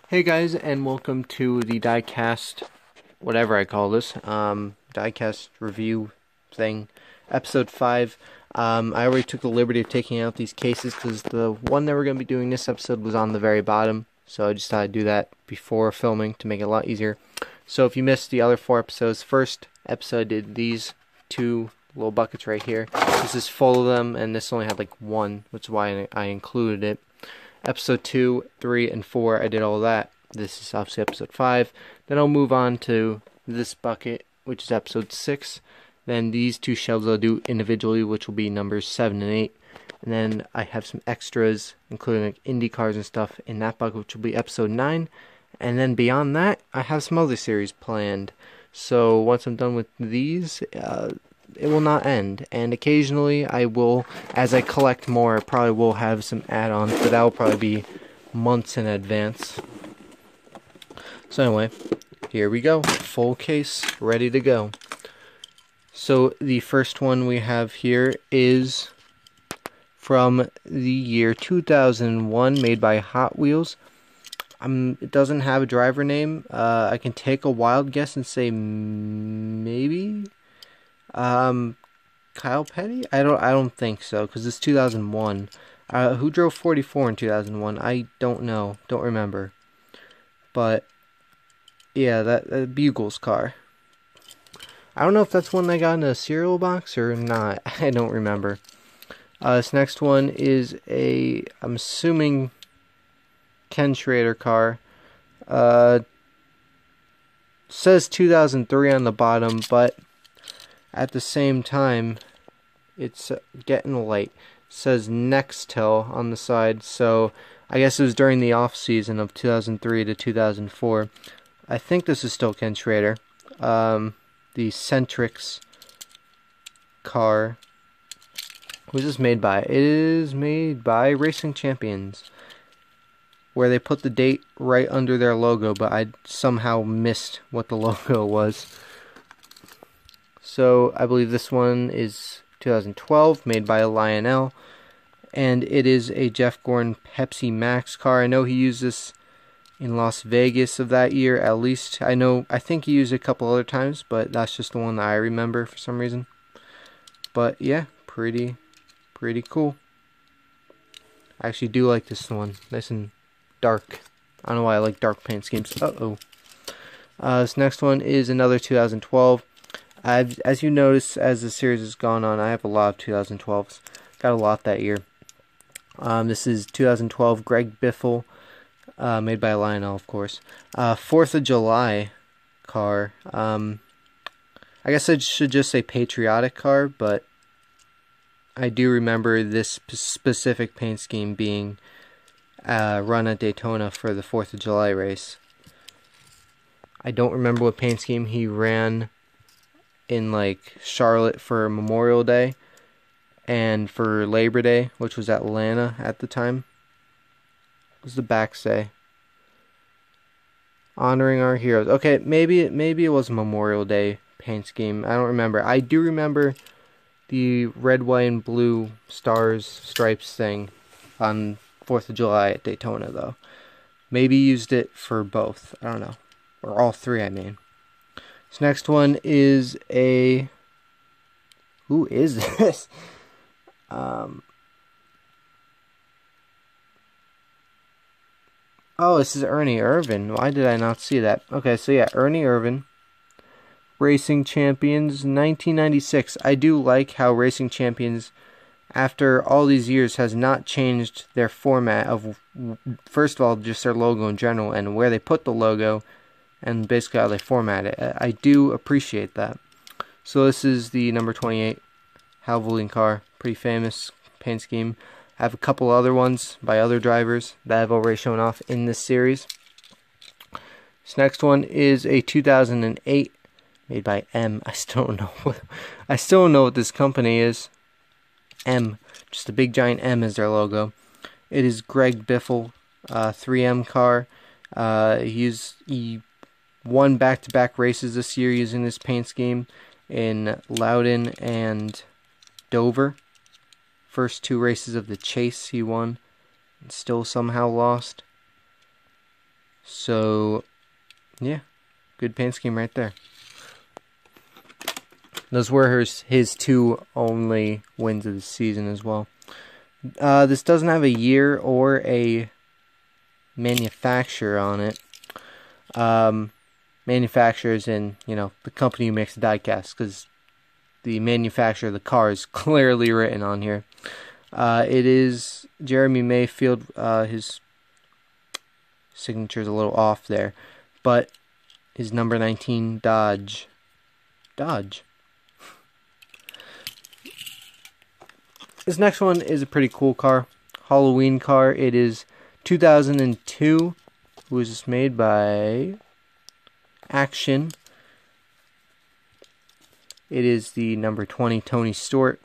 Hey guys, and welcome to the Diecast, whatever I call this, Diecast review thing, episode 5. I already took the liberty of taking out these cases because the one that we're going to be doing this episode was on the very bottom, so I just thought I'd do that before filming to make it a lot easier. So if you missed the other 4 episodes, first episode I did these 2 little buckets right here. This is full of them, and this only had like 1, which is why I included it. Episode 2, 3, and 4, I did all that. This is obviously episode 5. Then I'll move on to this bucket, which is episode 6. Then these 2 shelves I'll do individually, which will be numbers 7 and 8. And then I have some extras, including like Indy cars and stuff, in that bucket, which will be episode 9. And then beyond that, I have some other series planned. So once I'm done with these, it will not end, and occasionally I will, as I collect more, I probably will have some add-ons, but that will probably be months in advance. So anyway, here we go, full case, ready to go. So the first one we have here is from the year 2001, made by Hot Wheels. It doesn't have a driver name. I can take a wild guess and say maybe Kyle Petty? I don't think so, because it's 2001. Who drove 44 in 2001? I don't know. Don't remember. But yeah, that Bugle's car. I don't know if that's one that got in a cereal box or not. I don't remember. This next one is I'm assuming Ken Schrader car. Says 2003 on the bottom, but at the same time, it's getting late. It says Nextel on the side, so I guess it was during the off season of 2003 to 2004. I think this is still Ken Schrader. The Centrix car. Who's this made by? It is made by Racing Champions, where they put the date right under their logo, but I somehow missed what the logo was. So I believe this one is 2012, made by Lionel, and it is a Jeff Gordon Pepsi Max car. I know he used this in Las Vegas of that year, at least. I think he used it a couple other times, but that's just the one that I remember for some reason. But yeah, pretty cool. I actually do like this one, nice and dark. I don't know why I like dark paint schemes. This next one is another 2012. As you notice, as the series has gone on, I have a lot of 2012s. Got a lot that year. This is 2012 Greg Biffle, made by Lionel, of course. 4th of July car. I guess I should just say patriotic car, but I do remember this specific paint scheme being run at Daytona for the 4th of July race. I don't remember what paint scheme he ran in like Charlotte for Memorial Day and for Labor Day, which was Atlanta at the time. What does the back say? Honoring our heroes. Okay, maybe it was Memorial Day paint scheme. I don't remember. I do remember the red, white, and blue stars, stripes thing on 4th of July at Daytona, though. Maybe used it for both. I don't know. Or all 3, I mean. This next one is who is this? Oh, this is Ernie Irvan. Why did I not see that? Okay, so yeah, Ernie Irvan, Racing Champions, 1996. I do like how Racing Champions, after all these years, has not changed their format of, first of all, just their logo in general and where they put the logo, and basically how they format it. I do appreciate that. So this is the number 28 Havoline car. Pretty famous paint scheme. I have a couple other ones by other drivers that I've already shown off in this series. This next one is a 2008 made by M. I still don't know what this company is. M. Just a big giant M is their logo. It is Greg Biffle 3M car. He won back-to-back races this year using this paint scheme in Loudon and Dover. First 2 races of the Chase he won and still somehow lost. So, yeah, good paint scheme right there. Those were his 2 only wins of the season as well. This doesn't have a year or a manufacturer on it. Manufacturers in, the company who makes the diecast, because the manufacturer of the car is clearly written on here. It is Jeremy Mayfield. His signature is a little off there, but his number 19 Dodge. This next one is a pretty cool car, Halloween car. It is 2002. It was made by Action. It is the number 20 Tony Stewart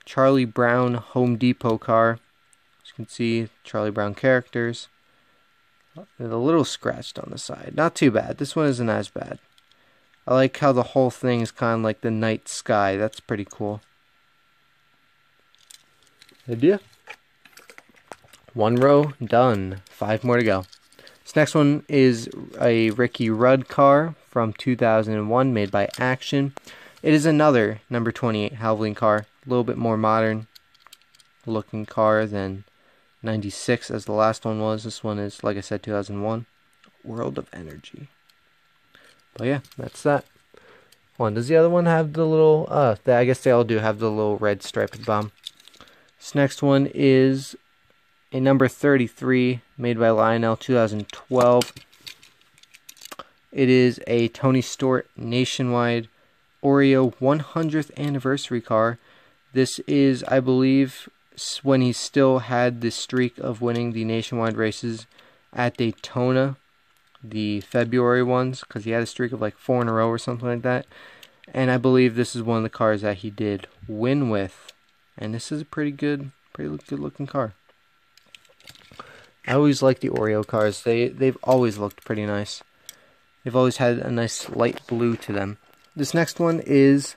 Charlie Brown Home Depot car. As you can see, Charlie Brown characters. They're a little scratched on the side. Not too bad. This one isn't as bad. I like how the whole thing is kind of like the night sky. That's pretty cool. Idea. 1 row done. 5 more to go. This next one is a Ricky Rudd car from 2001, made by Action. It is another number 28 Halloween car. A little bit more modern looking car than 96 as the last one was. This one is, like I said, 2001. World of Energy. But yeah, that's that one. Does the other one have the little, I guess they all do have the little red striped bomb. This next one is a number 33 made by Lionel, 2012. It is a Tony Stewart Nationwide Oreo 100th anniversary car. This is, I believe, when he still had the streak of winning the nationwide races at Daytona, the February ones, because he had a streak of like 4 in a row or something like that. And I believe this is one of the cars that he did win with. And this is a pretty good looking car. I always like the Oreo cars. They've always looked pretty nice. They've always had a nice light blue to them. This next one is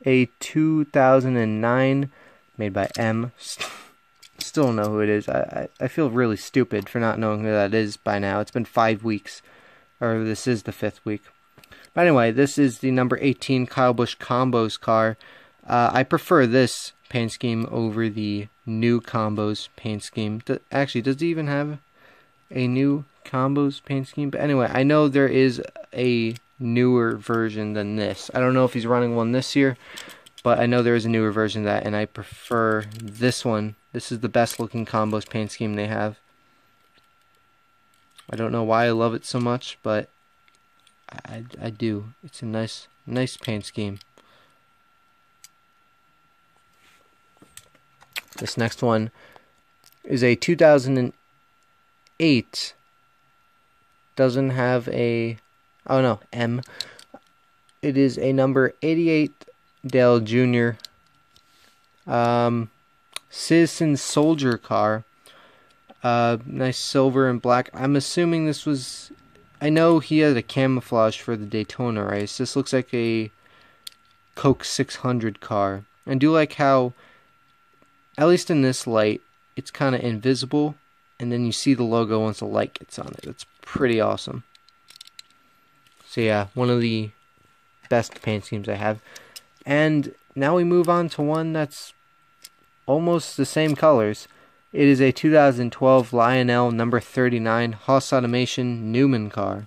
a 2009 made by M. Still don't know who it is. I feel really stupid for not knowing who that is by now. It's been 5 weeks. Or this is the 5th week. But anyway, this is the number 18 Kyle Busch Combos car. I prefer this paint scheme over the new Combos paint scheme. Actually, does it even have a new Combos paint scheme? But anyway, I know there is a newer version than this. I don't know if he's running one this year, but I know there is a newer version of that, and I prefer this one. This is the best looking Combos paint scheme they have. I don't know why I love it so much, but I do. It's a nice paint scheme. This next one is a 2008. Doesn't have a... Oh no, M. It is a number 88 Dale Jr. Citizen Soldier car. Nice silver and black. I'm assuming this was... I know he had a camouflage for the Daytona race. This looks like a Coke 600 car. I do like how, at least in this light, it's kind of invisible, and then you see the logo once the light gets on it. It's pretty awesome. So yeah, one of the best paint schemes I have. And now we move on to one that's almost the same colors. It is a 2012 Lionel number 39 Haas Automation Newman car.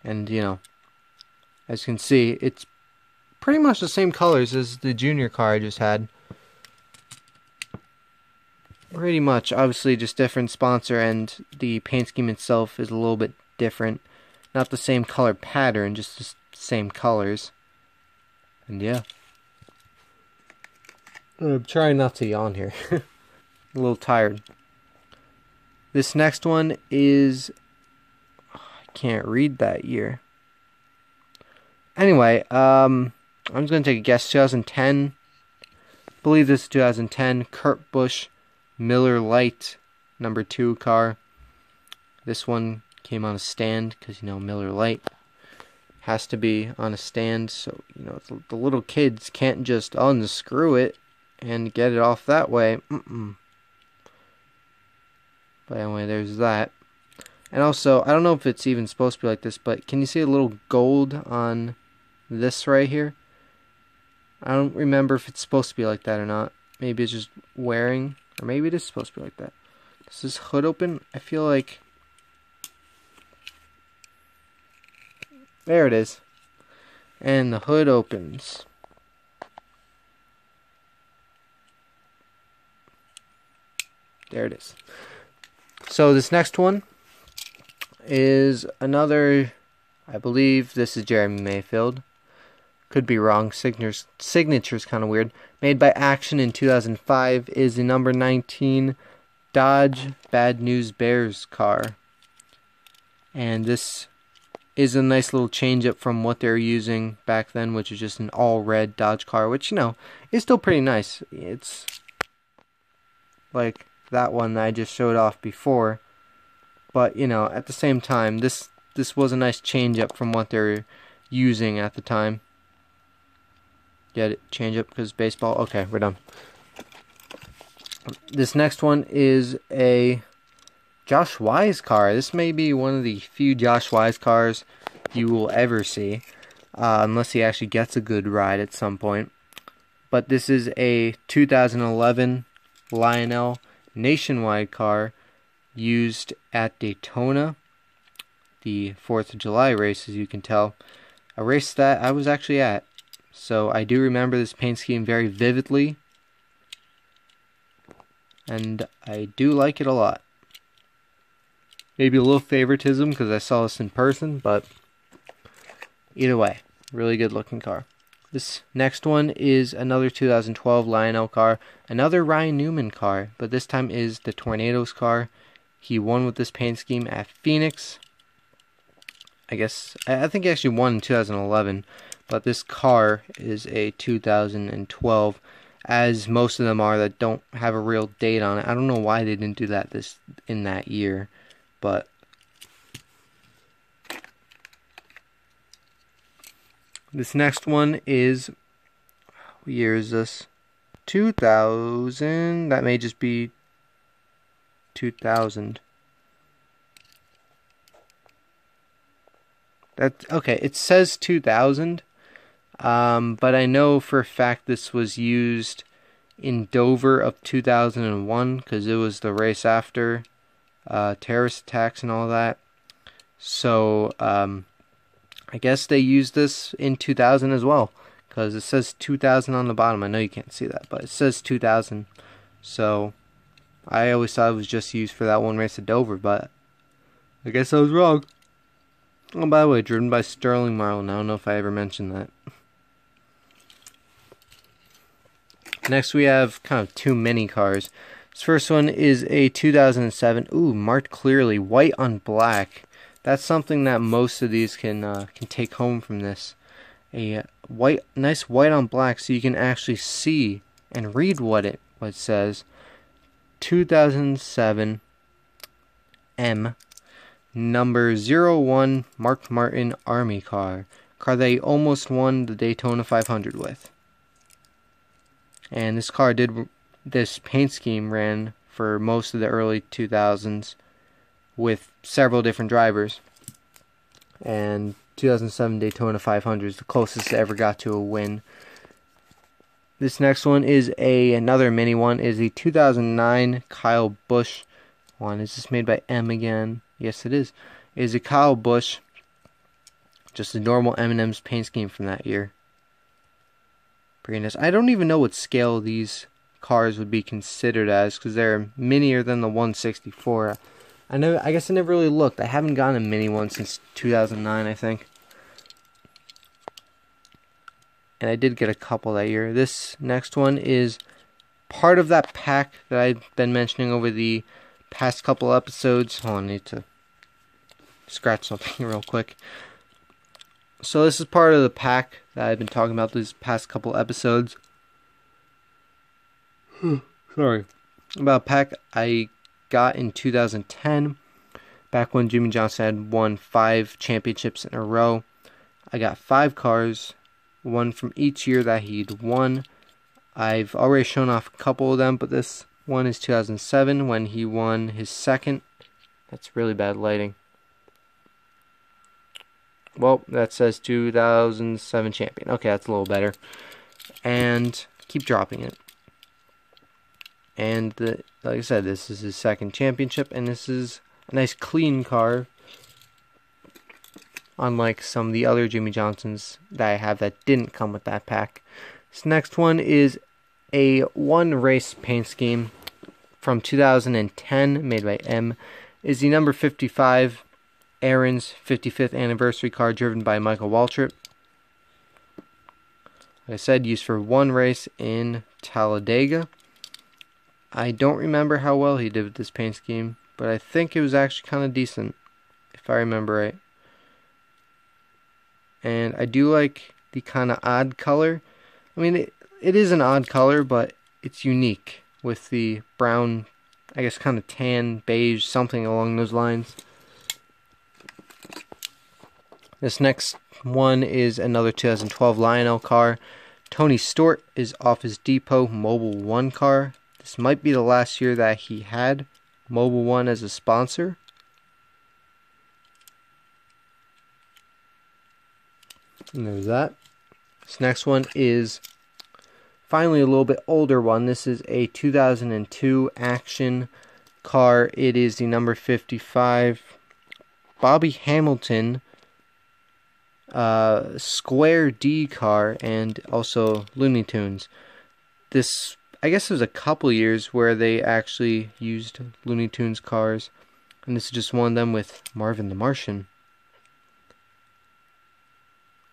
And, you know, as you can see, it's pretty much the same colors as the junior car I just had. Pretty much. Obviously, just different sponsor, and the paint scheme itself is a little bit different. Not the same color pattern, just the same colors. And yeah. I'm trying not to yawn here. A little tired. This next one is... I can't read that year. Anyway, I'm just going to take a guess. 2010. I believe this is 2010. Kurt Busch Miller Lite number 2 car. This one came on a stand because, you know, Miller Lite has to be on a stand. So, you know, the little kids can't just unscrew it and get it off that way. But But anyway, there's that. And also, I don't know if it's even supposed to be like this, but can you see a little gold on this right here? I don't remember if it's supposed to be like that or not. Maybe it's just wearing, or maybe it is supposed to be like that. Does this hood open? I feel like... There it is. And the hood opens. There it is. So this next one is another, I believe this is Jeremy Mayfield. Could be wrong. Signature's kind of weird. Made by Action in 2005 is the number 19 Dodge Bad News Bears car. And this is a nice little change up from what they were using back then, which is just an all red Dodge car, which, you know, is still pretty nice. It's like that one that I just showed off before. But, you know, at the same time, this was a nice change up from what they were using at the time. Get it? Change up because baseball? Okay, we're done. This next one is a Josh Wise car. This may be one of the few Josh Wise cars you will ever see. Unless he actually gets a good ride at some point. But this is a 2011 Lionel Nationwide car used at Daytona, the 4th of July race, as you can tell. A race that I was actually at. So I do remember this paint scheme very vividly. And I do like it a lot. Maybe a little favoritism because I saw this in person, but either way, really good looking car. This next one is another 2012 Lionel car, another Ryan Newman car, but this time is the Tornadoes car. He won with this paint scheme at Phoenix. I think he actually won in 2011, but this car is a 2012, as most of them are that don't have a real date on it. I don't know why they didn't do that in that year, but this next one is, what year is this? 2000. That may just be 2000. Okay, it says 2000, but I know for a fact this was used in Dover of 2001 because it was the race after terrorist attacks and all that. So I guess they used this in 2000 as well because it says 2000 on the bottom. I know you can't see that, but it says 2000. So I always thought it was just used for that one race at Dover, but I guess I was wrong. Oh, by the way, driven by Sterling Marlin. I don't know if I ever mentioned that. Next, we have kind of two mini cars. This first one is a 2007. Ooh, marked clearly, white on black. That's something that most of these can take home from this. A nice white on black, so you can actually see and read what it says. 2007 M. Number 01 Mark Martin Army car that he almost won the Daytona 500 with. And this paint scheme ran for most of the early 2000s with several different drivers. And 2007 Daytona 500 is the closest it ever got to a win. This next one is another mini one, is the 2009 Kyle Busch one. Is this made by M again? Yes, it is. It is a Kyle Busch. Just a normal M&M's paint scheme from that year. Pretty nice. I don't even know what scale these cars would be considered as because they're minier than the 164. I guess I never really looked. I haven't gotten a mini one since 2009, I think. And I did get a couple that year. This next one is part of that pack that I've been mentioning over the past couple episodes. Hold on, I need to scratch something real quick. So this is part of the pack that I've been talking about these past couple episodes. Sorry. About a pack I got in 2010, back when Jimmy Johnson had won 5 championships in a row. I got 5 cars, one from each year that he'd won. I've already shown off a couple of them, but this one is 2007 when he won his second. That's really bad lighting. Well, that says 2007 champion. Okay, that's a little better. And keep dropping it. And like I said, this is his second championship, and this is a nice clean car. Unlike some of the other Jimmy Johnsons that I have that didn't come with that pack. This next one is a one race paint scheme from 2010 made by M. Is the number 55 Aaron's 55th anniversary car driven by Michael Waltrip. Like I said, used for one race in Talladega. I don't remember how well he did with this paint scheme, but I think it was actually kind of decent, if I remember right. And I do like the kind of odd color. I mean, it is an odd color, but it's unique with the brown, I guess kind of tan, beige, something along those lines. This next one is another 2012 Lionel car. Tony Stewart is off his Depot Mobil 1 car. This might be the last year that he had Mobil 1 as a sponsor. And there's that. This next one is finally a little bit older one. This is a 2002 Action car. It is the number 55 Bobby Hamilton Square D car, and also Looney Tunes. This, I guess it was a couple years where they actually used Looney Tunes cars, and this is just one of them with Marvin the Martian.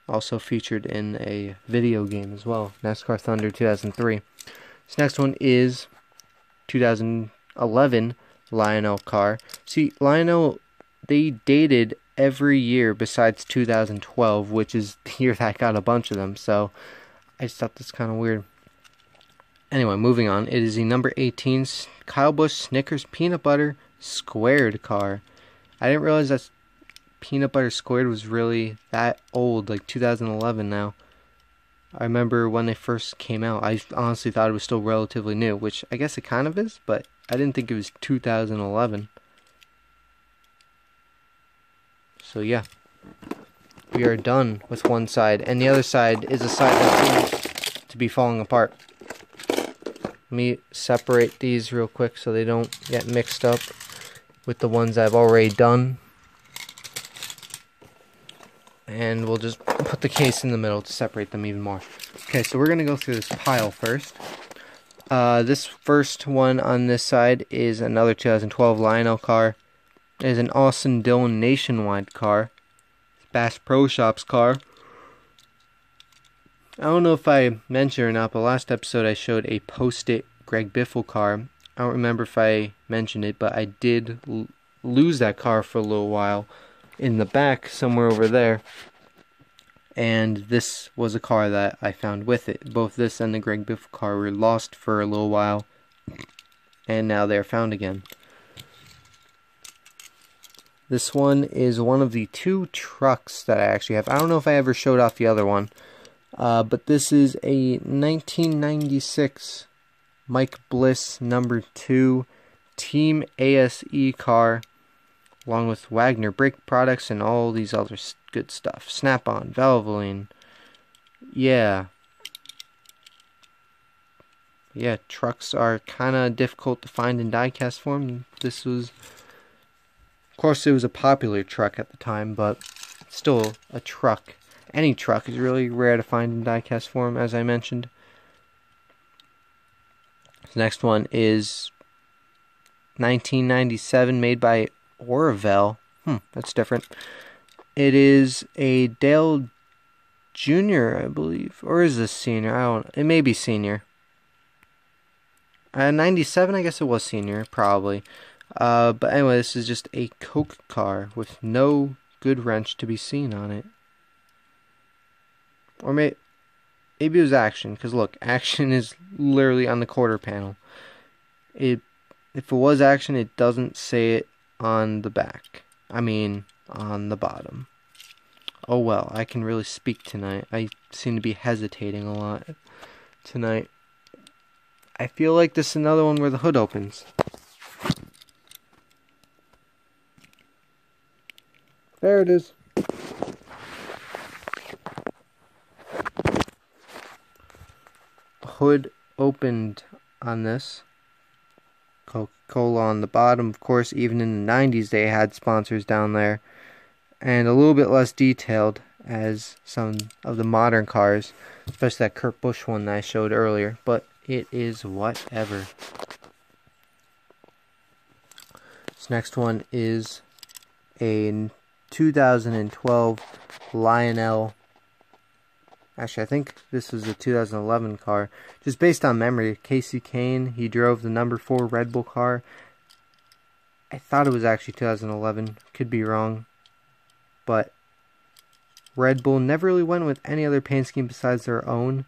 Also featured in a video game as well, NASCAR Thunder 2003. This next one is 2011 Lionel car. See, Lionel, they dated every year besides 2012, which is the year that I got a bunch of them, so I just thought that's kind of weird. Anyway, moving on. It is the number 18 Kyle Busch Snickers Peanut Butter Squared car. I didn't realize that Peanut Butter Squared was really that old, like 2011 now. I remember when they first came out, I honestly thought it was still relatively new, which I guess it kind of is, but I didn't think it was 2011. So yeah, we are done with one side, and the other side is a side that seems to be falling apart. Let me separate these real quick so they don't get mixed up with the ones I've already done. And we'll just put the case in the middle to separate them even more. Okay, so we're going to go through this pile first. This first one on this side is another 2012 Lionel car. It is an Austin Dillon Nationwide car. Bass Pro Shops car. I don't know if I mentioned or not, but last episode I showed a Post-it Greg Biffle car. I don't remember if I mentioned it, but I did lose that car for a little while in the back somewhere over there. And this was a car that I found with it. Both this and the Greg Biffle car were lost for a little while, and now they're found again. This one is one of the two trucks that I actually have. I don't know if I ever showed off the other one. But this is a 1996 Mike Bliss number 2 Team ASE car, along with Wagner brake products and all these other good stuff. Snap-on, Valvoline. Yeah, trucks are kind of difficult to find in diecast form. This was, of course, it was a popular truck at the time, but still a truck. Any truck is really rare to find in diecast form, as I mentioned. The next one is 1997, made by Orville. That's different. It is a Dale Jr., I believe. Or is this senior? I don't know. It may be senior. 97, I guess it was senior, probably. But anyway, this is just a Coke car with no good wrench to be seen on it. Or maybe it was Action, because look, Action is literally on the quarter panel. If it was Action, it doesn't say it on the back. I mean, on the bottom. Oh well, I can really speak tonight. I seem to be hesitating a lot tonight. I feel like this is another one where the hood opens. There it is. Hood opened on this. Coca-Cola on the bottom. Of course, even in the 90s they had sponsors down there. And a little bit less detailed as some of the modern cars, especially that Kurt Busch one that I showed earlier. But it is whatever. This next one is a 2012 Lionel. Actually, I think this was a 2011 car. Just based on memory, Casey Kane, he drove the number 4 Red Bull car. I thought it was actually 2011. Could be wrong. But Red Bull never really went with any other paint scheme besides their own.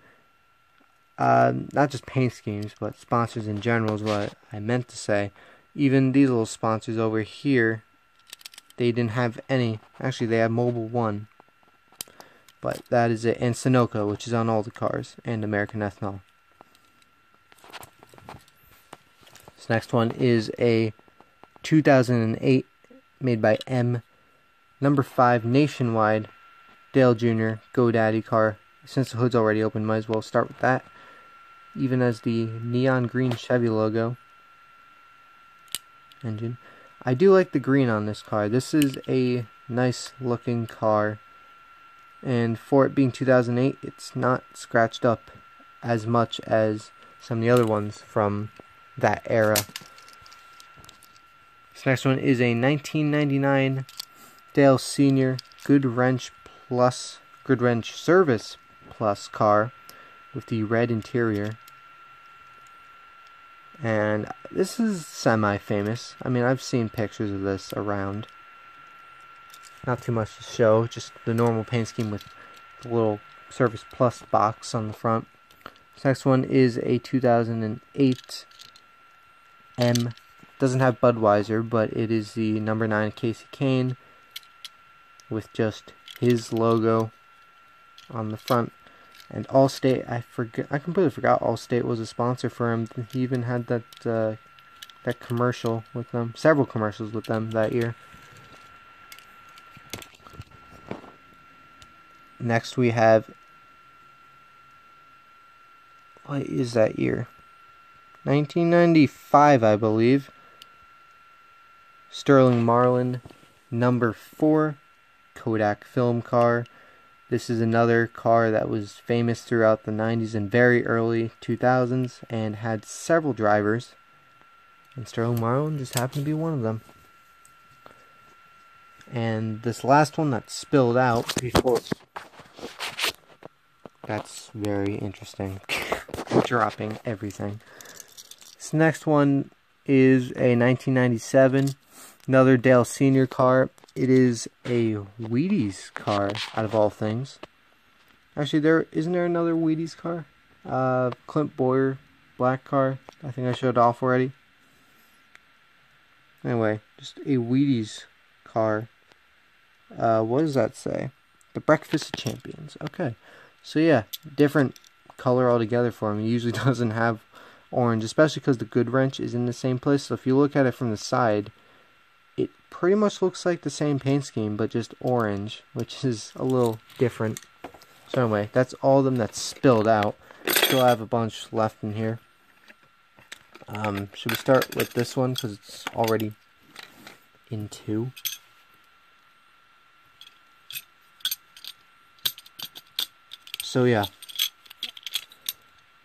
Not just paint schemes, but sponsors in general is what I meant to say. Even these little sponsors over here, they didn't have any. Actually, they have Mobile One. But that is it. And Sunoco, which is on all the cars. And American Ethanol. This next one is a 2008 made by M. Number 5 Nationwide Dale Jr. GoDaddy car. Since the hood's already open, might as well start with that. Even as the neon green Chevy logo. Engine. I do like the green on this car. This is a nice looking car. And for it being 2008, it's not scratched up as much as some of the other ones from that era. This next one is a 1999 Dale Sr. Good Wrench Service Plus car with the red interior. And this is semi-famous. I mean, I've seen pictures of this around. Not too much to show, just the normal paint scheme with the little Service Plus box on the front. This next one is a 2008 M. Doesn't have Budweiser, but it is the number 9 Casey Kane with just his logo on the front. And Allstate, I completely forgot Allstate was a sponsor for him. He even had that commercial with them, several commercials with them that year. Next we have, what is that year? 1995, I believe. Sterling Marlin, number 4 Kodak film car. This is another car that was famous throughout the 90s and very early 2000s and had several drivers. And Sterling Marlin just happened to be one of them. And this last one that spilled out before... That's very interesting. Dropping everything. This next one is a 1997, another Dale Sr. car. It is a Wheaties car, out of all things. Actually, isn't there another Wheaties car? Clint Boyer, black car. I think I showed off already. Anyway, just a Wheaties car. What does that say? The Breakfast of Champions. Okay. So yeah, different color altogether for him. He usually doesn't have orange, especially because the good wrench is in the same place. So if you look at it from the side, it pretty much looks like the same paint scheme, but just orange, which is a little different. So anyway, that's all of them that spilled out. Still have a bunch left in here. Should we start with this one because it's already in 2? So yeah,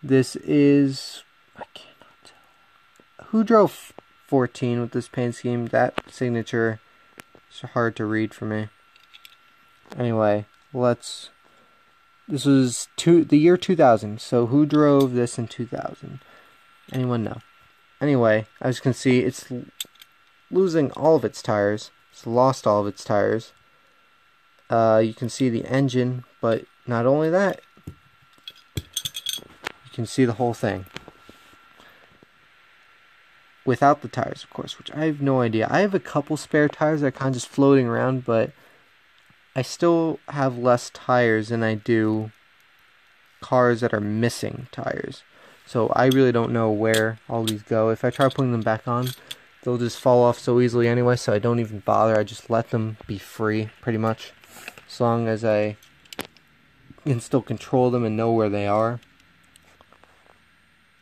this is, I cannot tell. Who drove 14 with this paint scheme? That signature is hard to read for me. Anyway, this was the year 2000. So who drove this in 2000? Anyone know? Anyway, as you can see, it's losing all of its tires. It's lost all of its tires. You can see the engine, but not only that, you can see the whole thing. Without the tires, of course, which I have no idea. I have a couple spare tires that are kind of just floating around, but I still have less tires than I do cars that are missing tires. So I really don't know where all these go. If I try putting them back on, they'll just fall off so easily anyway, so I don't even bother. I just let them be free, pretty much. As long as I can still control them and know where they are.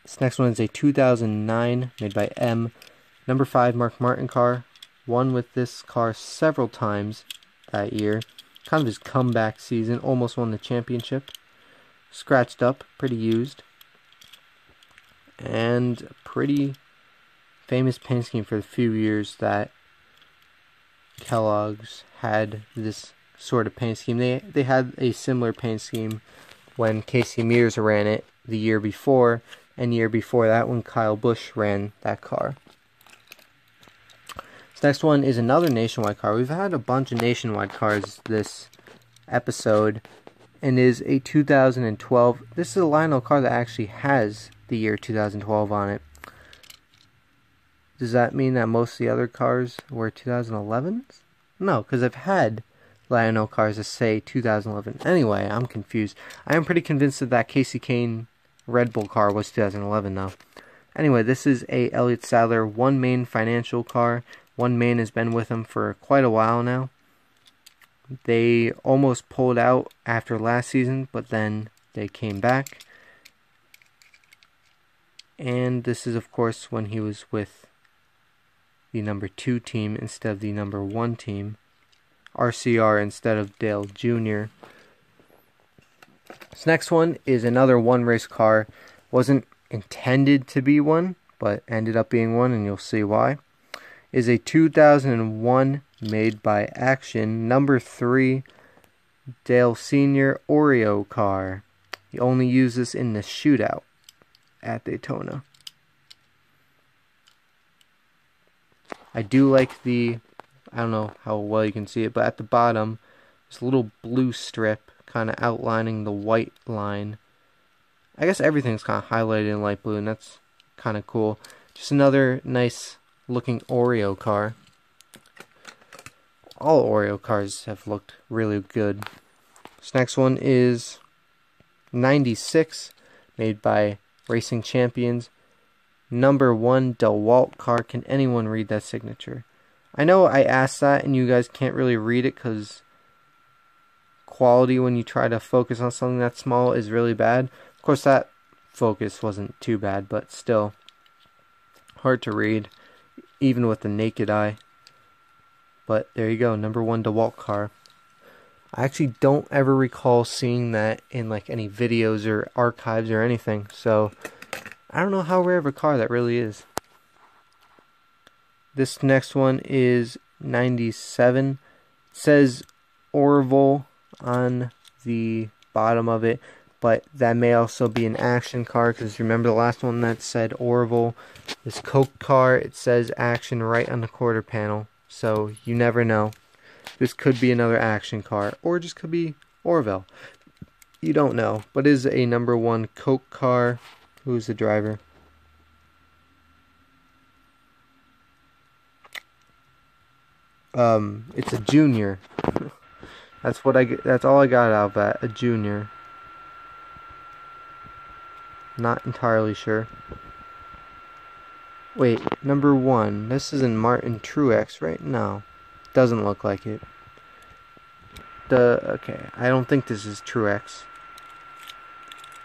This next one is a 2009 made by M. Number 5 Mark Martin car. Won with this car several times that year. Kind of his comeback season. Almost won the championship. Scratched up. Pretty used. And a pretty famous paint scheme for the few years that Kellogg's had this sort of paint scheme. They had a similar paint scheme when Casey Mears ran it the year before, and year before that when Kyle Busch ran that car. This next one is another nationwide car. We've had a bunch of nationwide cars this episode, and is a 2012. This is a Lionel car that actually has the year 2012 on it. Does that mean that most of the other cars were 2011s? No, because I've had Lionel cars that say 2011. Anyway, I'm confused. I am pretty convinced that Casey Kane Red Bull car was 2011 though. Anyway, this is a Elliott Sadler One Main financial car. One Main has been with him for quite a while now. They almost pulled out after last season, but then they came back. And this is, of course, when he was with the number 2 team instead of the number 1 team. RCR instead of Dale Jr. This next one is another one race car. Wasn't intended to be one, but ended up being one, and you'll see why. Is a 2001 made by Action number 3 Dale Sr. Oreo car. He only used this in the shootout at Daytona. I do like the, I don't know how well you can see it, but at the bottom, this little blue strip kind of outlining the white line. I guess everything's kind of highlighted in light blue, and that's kind of cool. Just another nice looking Oreo car. All Oreo cars have looked really good. This next one is 96, made by Racing Champions. Number 1 DeWalt car. Can anyone read that signature? I know I asked that and you guys can't really read it because quality when you try to focus on something that small is really bad. Of course that focus wasn't too bad, but still hard to read even with the naked eye. But there you go, number 1 DeWalt car. I actually don't ever recall seeing that in like any videos or archives or anything, so I don't know how rare of a car that really is. This next one is 97. It says Orville on the bottom of it, but that may also be an Action car, because remember the last one that said Orville? This Coke car, it says Action right on the quarter panel, so you never know. This could be another Action car, or just could be Orville. You don't know, but it is a number 1 Coke car. Who's the driver? It's a junior. That's all I got out of that. A junior. Not entirely sure. Wait, number 1. This isn't Martin Truex, right? No. Doesn't look like it. Okay, I don't think this is Truex.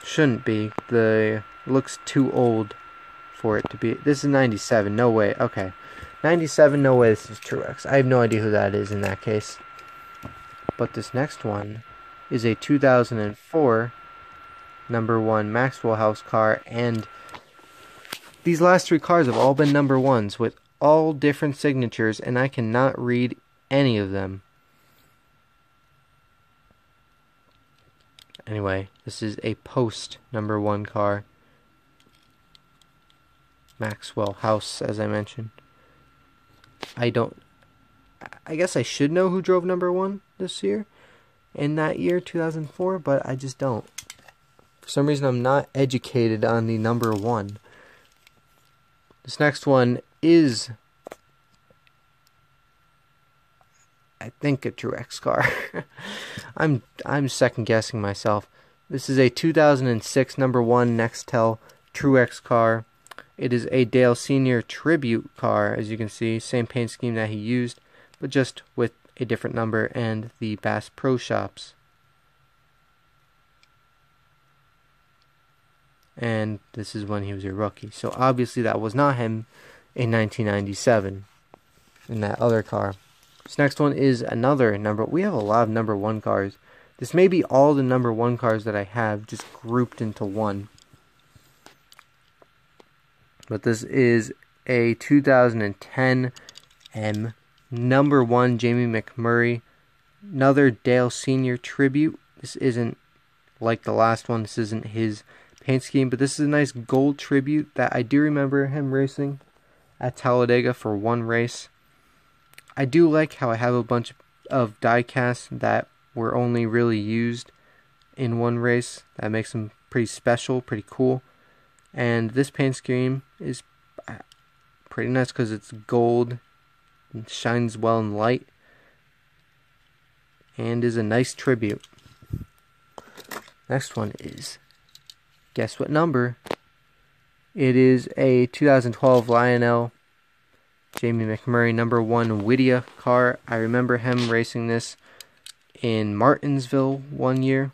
Shouldn't be. It looks too old for it to be. This is 97. No way. Okay. 97. No way this is Truex. I have no idea who that is in that case. But this next one is a 2004 number 1 Maxwell House car, and these last 3 cars have all been number 1s with all different signatures, and I cannot read any of them. Anyway, this is a post number 1 car. Maxwell House, as I mentioned. I guess I should know who drove number 1 this year, in that year, 2004, but I just don't. For some reason, I'm not educated on the number 1. This next one is, I think, a Truex car. I'm second guessing myself. This is a 2006 number 1 Nextel Truex car. It is a Dale Sr. tribute car, as you can see. Same paint scheme that he used, but just with a different number and the Bass Pro Shops. And this is when he was a rookie. So obviously that was not him in 1997 in that other car. This next one is another number. We have a lot of number 1 cars. This may be all the number 1 cars that I have just grouped into one. But this is a 2010 M number 1 Jamie McMurray. Another Dale Sr. tribute. This isn't like the last one. This isn't his paint scheme, but this is a nice gold tribute that I do remember him racing at Talladega for one race. I do like how I have a bunch of diecasts that were only really used in one race. That makes them pretty special, pretty cool. And this paint scheme is pretty nice because it's gold and shines well in light and is a nice tribute. Next one is, guess what number? It is a 2012 Lionel Jamie McMurray number 1 Whittier car. I remember him racing this in Martinsville one year.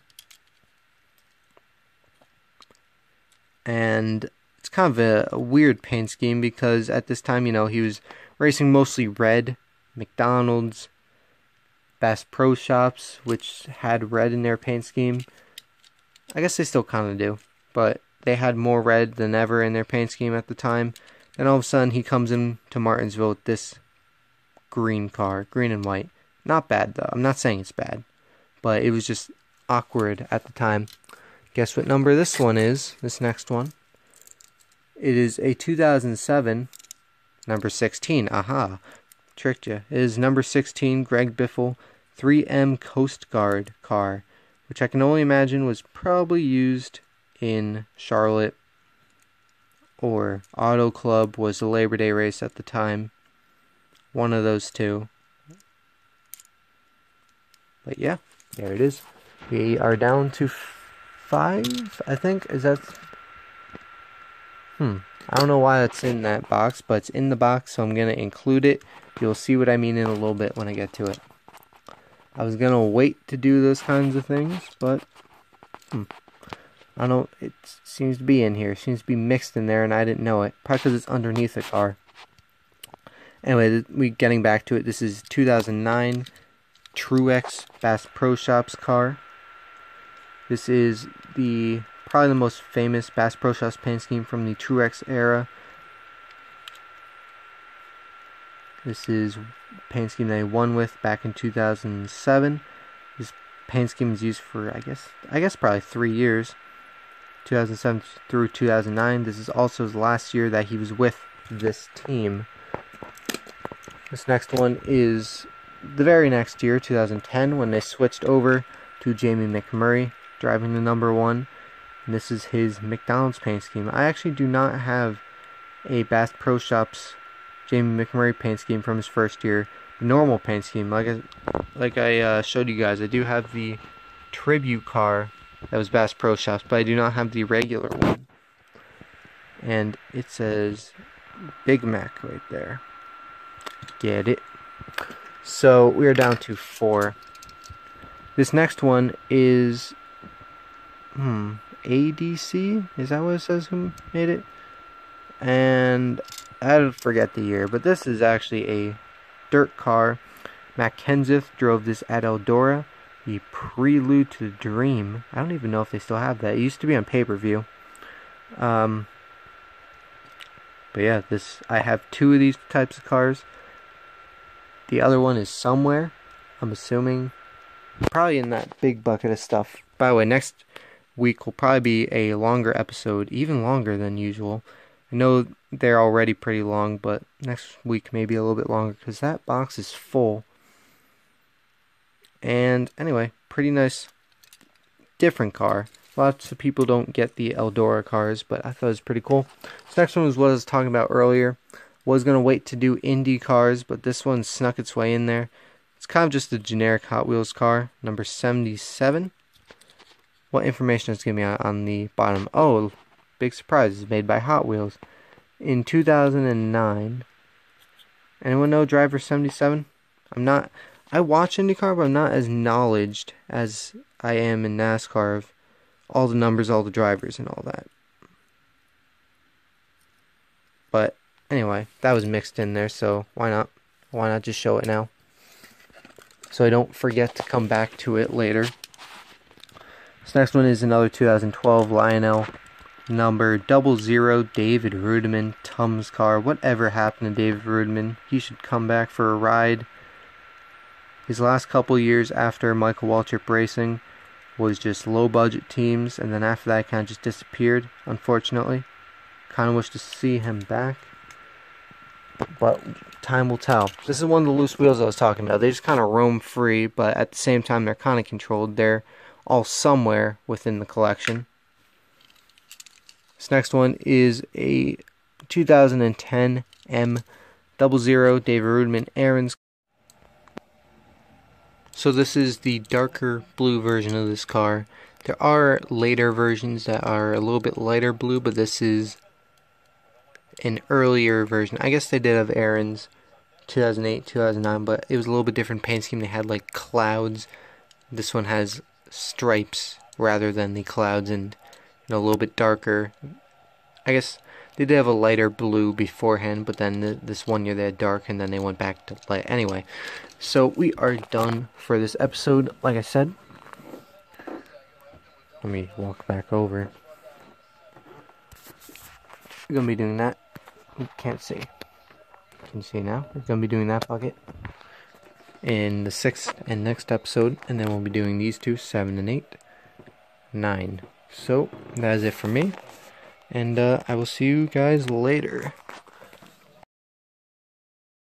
And it's kind of a weird paint scheme because at this time, you know, he was racing mostly red. McDonald's, Bass Pro Shops, which had red in their paint scheme. I guess they still kind of do, but they had more red than ever in their paint scheme at the time. Then all of a sudden he comes into Martinsville with this green car, green and white. Not bad though. I'm not saying it's bad, but it was just awkward at the time. Guess what number this one is, this next one? It is a 2007, number 16. Aha, tricked you. It is number 16 Greg Biffle 3M Coast Guard car, which I can only imagine was probably used in Charlotte or Auto Club was the Labor Day race at the time. One of those two. But yeah, there it is. We are down to 5, I think. Is that... I don't know why it's in that box, but it's in the box, so I'm going to include it. You'll see what I mean in a little bit when I get to it. I was going to wait to do those kinds of things, but... I don't know, it seems to be in here. It seems to be mixed in there, and I didn't know it. Probably because it's underneath the car. Anyway, getting back to it, this is 2009 Truex Bass Pro Shops car. This is probably the most famous Bass Pro Shops paint scheme from the Truex era. This is paint scheme that I won with back in 2007. This paint scheme is used for, I guess probably 3 years. 2007 through 2009. This is also his last year that he was with this team. This next one is the very next year, 2010, when they switched over to Jamie McMurray driving the number 1. And this is his McDonald's paint scheme. I actually do not have a Bass Pro Shops Jamie McMurray paint scheme from his first year. The normal paint scheme, like I showed you guys, I do have the tribute car that was Bass Pro Shops, but I do not have the regular one. And it says Big Mac right there. Get it? So we are down to 4. This next one is ADC? Is that what it says who made it? And I forget the year, but this is actually a dirt car. Matt Kenseth drove this at Eldora. The Prelude to the Dream. I don't even know if they still have that. It used to be on pay-per-view. But yeah, I have 2 of these types of cars. The other one is somewhere. I'm assuming probably in that big bucket of stuff. By the way, next week will probably be a longer episode, even longer than usual. I know they're already pretty long, but next week may be a little bit longer because that box is full. And anyway, pretty nice, different car. Lots of people don't get the Eldora cars, but I thought it was pretty cool. This next one was what I was talking about earlier. Was going to wait to do Indy cars, but this one snuck its way in there. It's kind of just a generic Hot Wheels car, number 77. What information is giving me on the bottom? Oh, big surprise, is made by Hot Wheels. In 2009, anyone know Driver 77? I watch IndyCar, but I'm not as knowledgeable as I am in NASCAR of all the numbers, all the drivers, and all that. But anyway, that was mixed in there, so why not? Why not just show it now? So I don't forget to come back to it later. This next one is another 2012 Lionel number 00, David Rudiman, Tums car. Whatever happened to David Rudiman? He should come back for a ride. His last couple years after Michael Waltrip Racing was just low budget teams, and then after that kind of just disappeared, unfortunately. Kind of wish to see him back, but time will tell. This is one of the loose wheels I was talking about. They just kind of roam free, but at the same time they're kind of controlled. They're all somewhere within the collection. This next one is a 2010 M00 David Rudiman Aaron's. So this is the darker blue version of this car. There are later versions that are a little bit lighter blue, but this is an earlier version. I guess they did have Aaron's 2008, 2009, but it was a little bit different paint scheme. They had like clouds. This one has stripes rather than the clouds, and a little bit darker. I guess they did have a lighter blue beforehand, but then this one year they had dark, and then they went back to light. Anyway, so we are done for this episode. Like I said, let me walk back over. We're gonna be doing that. You can't see. Can you see now? We're gonna be doing that bucket in the 6th and next episode, and then we'll be doing these two, 7 and 8, 9. So that is it for me, and I will see you guys later.